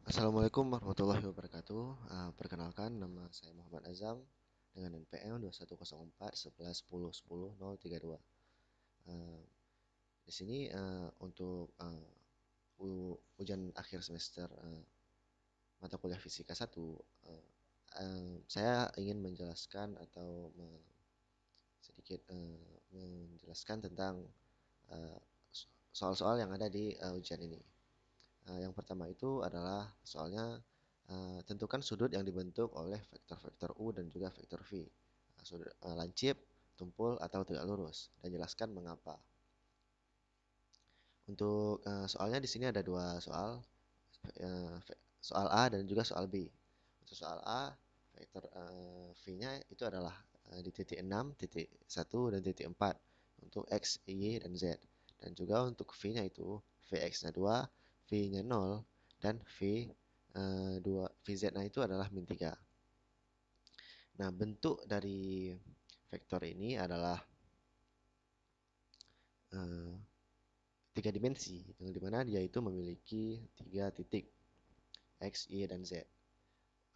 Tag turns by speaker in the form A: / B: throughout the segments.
A: Assalamualaikum warahmatullahi wabarakatuh. Perkenalkan, nama saya Muhammad Azam dengan NPM 2104 11 10 10 032. Uh, di sini untuk ujian akhir semester mata kuliah fisika 1, saya ingin menjelaskan atau sedikit menjelaskan tentang uh, soal-soal yang ada di ujian ini. Yang pertama itu adalah soalnya tentukan sudut yang dibentuk oleh vektor-vektor U dan juga vektor V. Sudut lancip, tumpul, atau tegak lurus, dan jelaskan mengapa. Untuk soalnya di sini ada dua soal, soal A dan juga soal B. Untuk soal A, vektor V-nya itu adalah di titik 6, titik 1, dan titik 4 untuk X, Y, dan Z. Dan juga untuk V-nya itu Vx-nya 2, V-nya 0, dan VZ-nya itu adalah min 3. Nah, bentuk dari vektor ini adalah uh, tiga dimensi, yang dimana dia itu memiliki tiga titik X, Y, dan Z.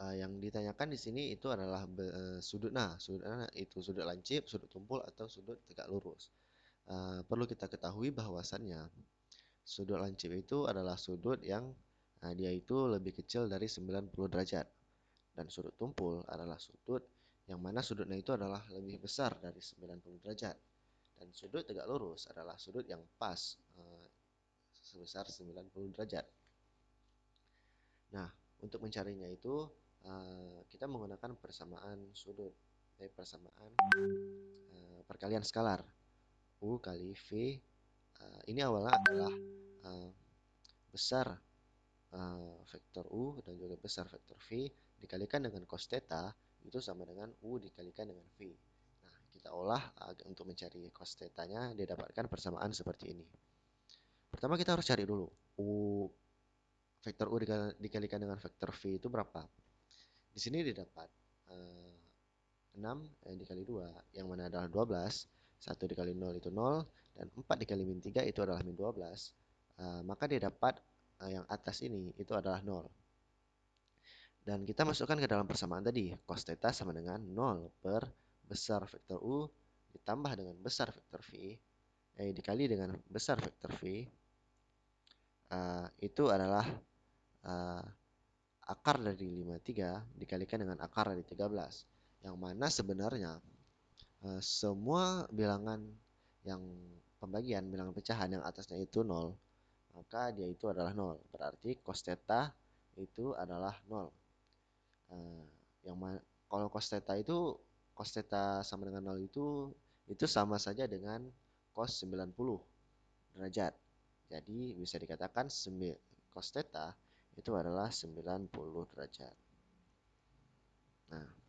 A: Yang ditanyakan di sini itu adalah sudut. Nah, sudutnya itu sudut lancip, sudut tumpul, atau sudut tegak lurus. Perlu kita ketahui bahwasannya sudut lancip itu adalah sudut yang dia itu lebih kecil dari 90 derajat. Dan sudut tumpul adalah sudut yang mana sudutnya itu adalah lebih besar dari 90 derajat. Dan sudut tegak lurus adalah sudut yang pas sebesar 90 derajat. Nah, untuk mencarinya itu kita menggunakan persamaan sudut, persamaan perkalian skalar U kali V. Ini awalnya adalah besar vektor U dan juga besar vektor V dikalikan dengan cos theta itu sama dengan U dikalikan dengan V. Nah, kita olah untuk mencari cos theta-nya didapatkan persamaan seperti ini. Pertama kita harus cari dulu vektor U dikalikan dengan vektor V itu berapa. Di sini didapat 6 dikali 2 yang mana adalah 12. 1 dikali 0 itu 0 dan 4 dikali min 3 itu adalah min 12. Maka dia dapat yang atas ini itu adalah 0. Dan kita masukkan ke dalam persamaan tadi, cos theta sama dengan 0 per besar vektor U ditambah dengan besar vektor V dikali dengan besar vektor V itu adalah akar dari 53 dikalikan dengan akar dari 13. Yang mana sebenarnya semua bilangan yang pembagian, bilangan pecahan yang atasnya itu 0, maka dia itu adalah 0. Berarti cos theta itu adalah 0. Yang kalau cos theta sama dengan 0 itu sama saja dengan cos 90 derajat. Jadi bisa dikatakan cos theta itu adalah 90 derajat. Nah,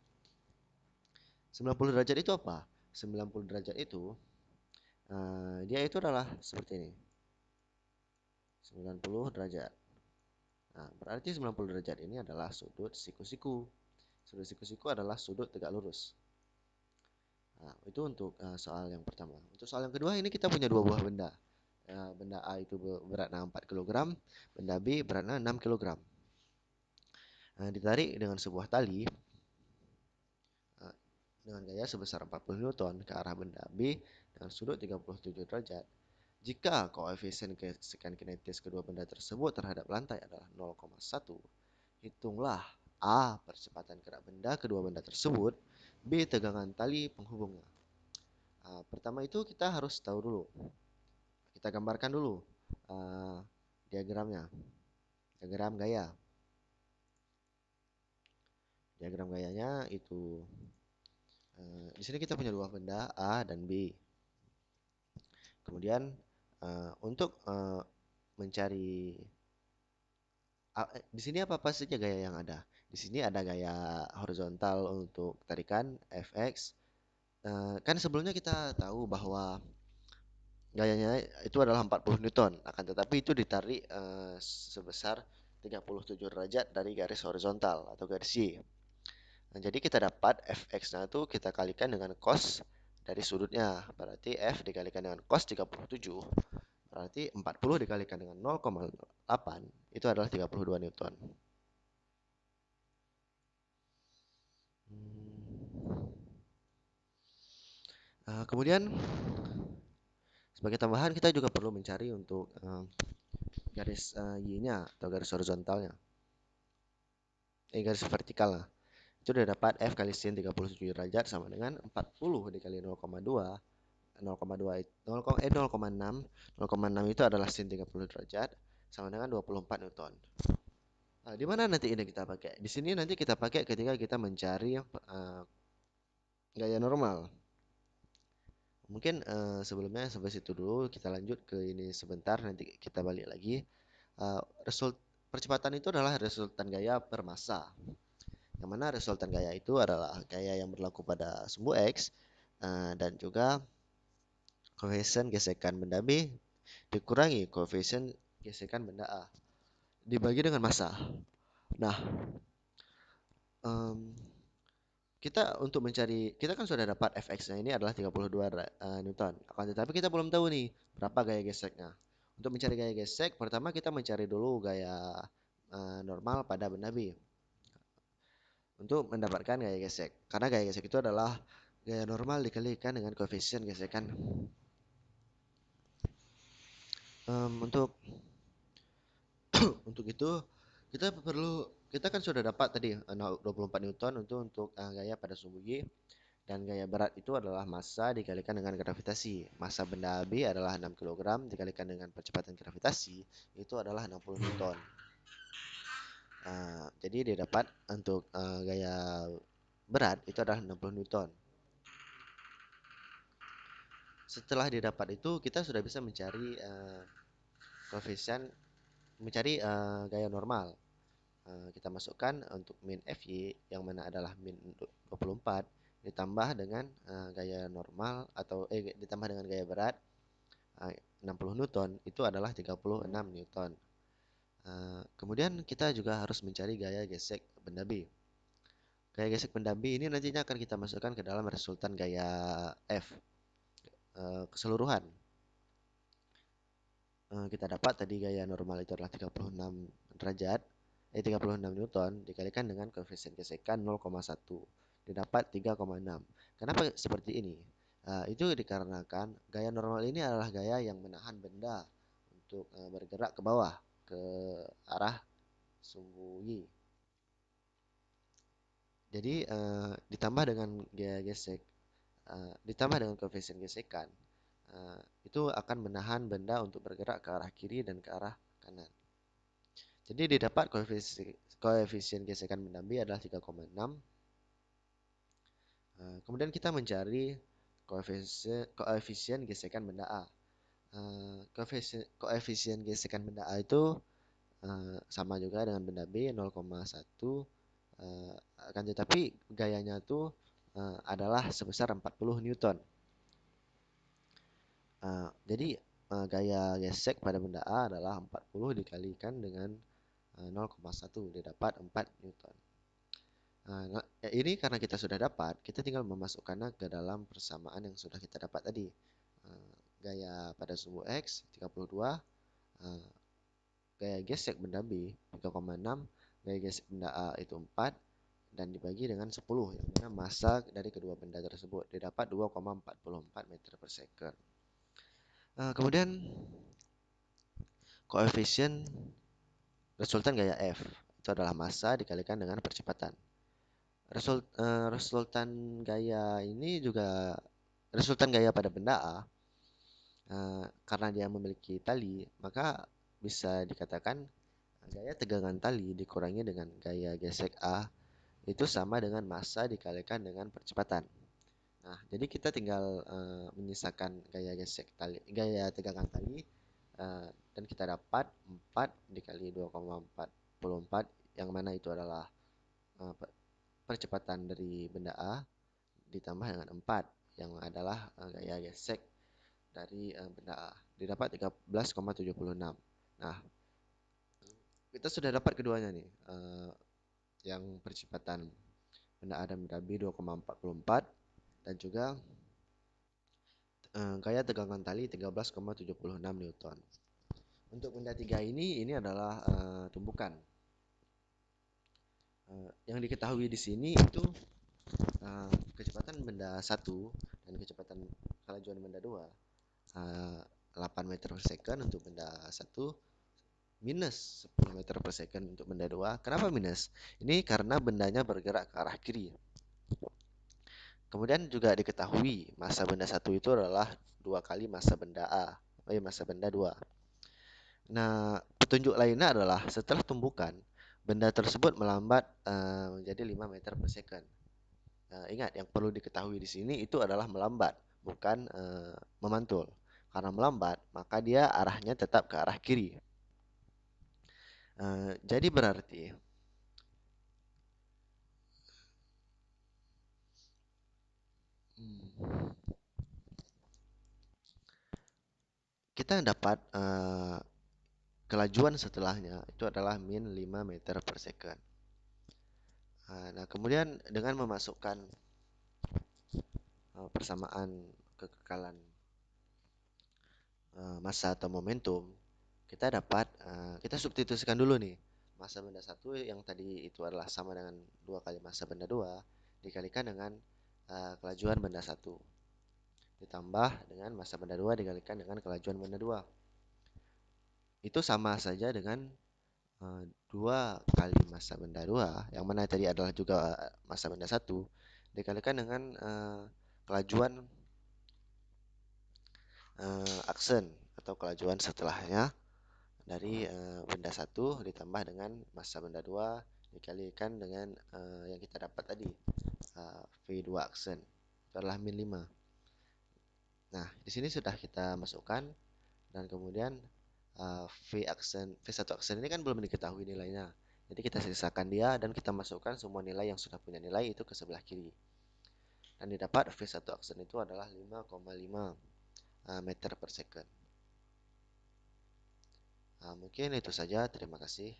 A: 90 derajat itu apa? 90 derajat itu dia itu adalah seperti ini. 90 derajat. Nah, berarti 90 derajat ini adalah sudut siku-siku. Sudut siku-siku adalah sudut tegak lurus. Nah, itu untuk soal yang pertama. Untuk soal yang kedua ini kita punya dua buah benda. Benda A itu beratnya 4 kg, benda B beratnya 6 kg. Ditarik dengan sebuah tali dengan gaya sebesar 40 Newton ke arah benda B dengan sudut 37 derajat. Jika koefisien gesekan kinetis kedua benda tersebut terhadap lantai adalah 0,1, hitunglah A. percepatan gerak benda kedua benda tersebut, B. tegangan tali penghubungnya. Pertama itu kita harus tahu dulu. Kita gambarkan dulu diagramnya. Diagram gaya. Diagram gayanya itu di sini kita punya dua benda A dan B. Kemudian untuk mencari di sini apa saja gaya yang ada? Di sini ada gaya horizontal untuk tarikan Fx. Kan sebelumnya kita tahu bahwa gayanya itu adalah 40 Newton, akan tetapi itu ditarik sebesar 37 derajat dari garis horizontal atau garis Y. Nah, jadi kita dapat Fx-nya itu kita kalikan dengan cos dari sudutnya. Berarti F dikalikan dengan cos 37. Berarti 40 dikalikan dengan 0,8 itu adalah 32 Newton. Kemudian sebagai tambahan kita juga perlu mencari untuk garis Y-nya atau garis horizontalnya, garis vertikal lah. Itu udah dapat F kali sin 37 derajat sama dengan 40 dikali 0,2. 0,2 0,6 0,6 itu adalah sin 30 derajat sama dengan 24 Newton. Nah, di mana nanti ini kita pakai? Di sini nanti kita pakai ketika kita mencari gaya normal. Mungkin sebelumnya sampai situ dulu, kita lanjut ke ini sebentar, nanti kita balik lagi. Result percepatan itu adalah resultan gaya per massa. Yang mana resultan gaya itu adalah gaya yang berlaku pada sumbu X dan juga koefisien gesekan benda B dikurangi koefisien gesekan benda A dibagi dengan massa. Nah, em, kita untuk mencari, kita kan sudah dapat Fx-nya ini adalah 32 Newton. Akan tetapi kita belum tahu nih berapa gaya geseknya. Untuk mencari gaya gesek, pertama kita mencari dulu gaya normal pada benda B untuk mendapatkan gaya gesek. Karena gaya gesek itu adalah gaya normal dikalikan dengan koefisien gesekan. Untuk untuk itu kita kan sudah dapat tadi 24 Newton untuk gaya pada sumbu Y. Dan gaya berat itu adalah massa dikalikan dengan gravitasi. Massa benda B adalah 6 kg dikalikan dengan percepatan gravitasi itu adalah 60 Newton. Jadi dia dapat untuk gaya berat itu adalah 60 Newton. Setelah didapat itu kita sudah bisa mencari koefisien, mencari gaya normal. Kita masukkan untuk min Fy yang mana adalah min 24 ditambah dengan gaya normal atau ditambah dengan gaya berat 60 Newton itu adalah 36 Newton. Kemudian kita juga harus mencari gaya gesek benda B. Gaya gesek benda B ini nantinya akan kita masukkan ke dalam resultan gaya F keseluruhan. Kita dapat tadi gaya normal itu adalah 36 derajat, 36 Newton dikalikan dengan koefisien gesekan 0,1 didapat 3,6. Kenapa seperti ini? Itu dikarenakan gaya normal ini adalah gaya yang menahan benda untuk bergerak ke bawah ke arah sumbu Y. Jadi ditambah dengan gaya gesek, ditambah dengan koefisien gesekan, itu akan menahan benda untuk bergerak ke arah kiri dan ke arah kanan. Jadi didapat koefisien gesekan benda B adalah 3,6. Kemudian kita mencari koefisien gesekan benda A. Koefisien gesekan benda A itu sama juga dengan benda B 0,1, akan tetapi gayanya itu adalah sebesar 40 Newton. Jadi gaya gesek pada benda A adalah 40 dikalikan dengan 0,1 didapat 4 Newton. Ini karena kita sudah dapat, kita tinggal memasukkannya ke dalam persamaan yang sudah kita dapat tadi. Gaya pada sumbu X 32, gaya gesek benda B 3,6, gaya gesek benda A itu 4 dan dibagi dengan 10 yang mana massa dari kedua benda tersebut didapat 2,44 meter per second. Kemudian koefisien resultan gaya F itu adalah massa dikalikan dengan percepatan. Resultan gaya ini juga resultan gaya pada benda A karena dia memiliki tali, maka bisa dikatakan gaya tegangan tali dikurangi dengan gaya gesek A itu sama dengan massa dikalikan dengan percepatan. Nah, jadi kita tinggal menyisakan gaya gesek tali, gaya tegangan tali, dan kita dapat 4 dikali 2,44 yang mana itu adalah percepatan dari benda A ditambah dengan 4 yang adalah gaya gesek dari benda A didapat 13,76. Nah, kita sudah dapat keduanya nih, yang percepatan benda A dan benda B 2,44 dan juga gaya tegangan tali 13,76 Newton. Untuk benda 3 ini adalah tumbukan. Yang diketahui di sini itu kecepatan benda 1 dan kecepatan kelajuan benda 2 8 meter per second untuk benda 1 minus 10 meter per second untuk benda 2. Kenapa minus? Ini karena bendanya bergerak ke arah kiri. Kemudian juga diketahui massa benda 1 itu adalah 2 kali massa benda A, massa benda 2. Nah, petunjuk lainnya adalah setelah tumbukan, benda tersebut melambat menjadi 5 meter per second. Ingat, yang perlu diketahui di sini itu adalah melambat, bukan memantul. Karena melambat, maka dia arahnya tetap ke arah kiri. Jadi berarti kita dapat kelajuan setelahnya itu adalah min 5 meter per second. Nah, kemudian dengan memasukkan persamaan kekekalan massa atau momentum, kita dapat kita substitusikan dulu nih. Massa benda 1 yang tadi itu adalah sama dengan 2 kali massa benda 2 dikalikan dengan kelajuan benda 1 ditambah dengan massa benda 2 dikalikan dengan kelajuan benda 2. Itu sama saja dengan 2 kali massa benda 2 yang mana tadi adalah juga massa benda 1 dikalikan dengan kelajuan aksen atau kelajuan setelahnya dari benda 1 ditambah dengan massa benda 2 dikalikan dengan yang kita dapat tadi V2 aksen itu adalah min 5. Nah, di sini sudah kita masukkan dan kemudian V1 aksen ini kan belum diketahui nilainya. Jadi kita sisakan dia dan kita masukkan semua nilai yang sudah punya nilai itu ke sebelah kiri. Dan didapat V1 aksen itu adalah 5,5 meter per second. Mungkin itu saja. Terima kasih.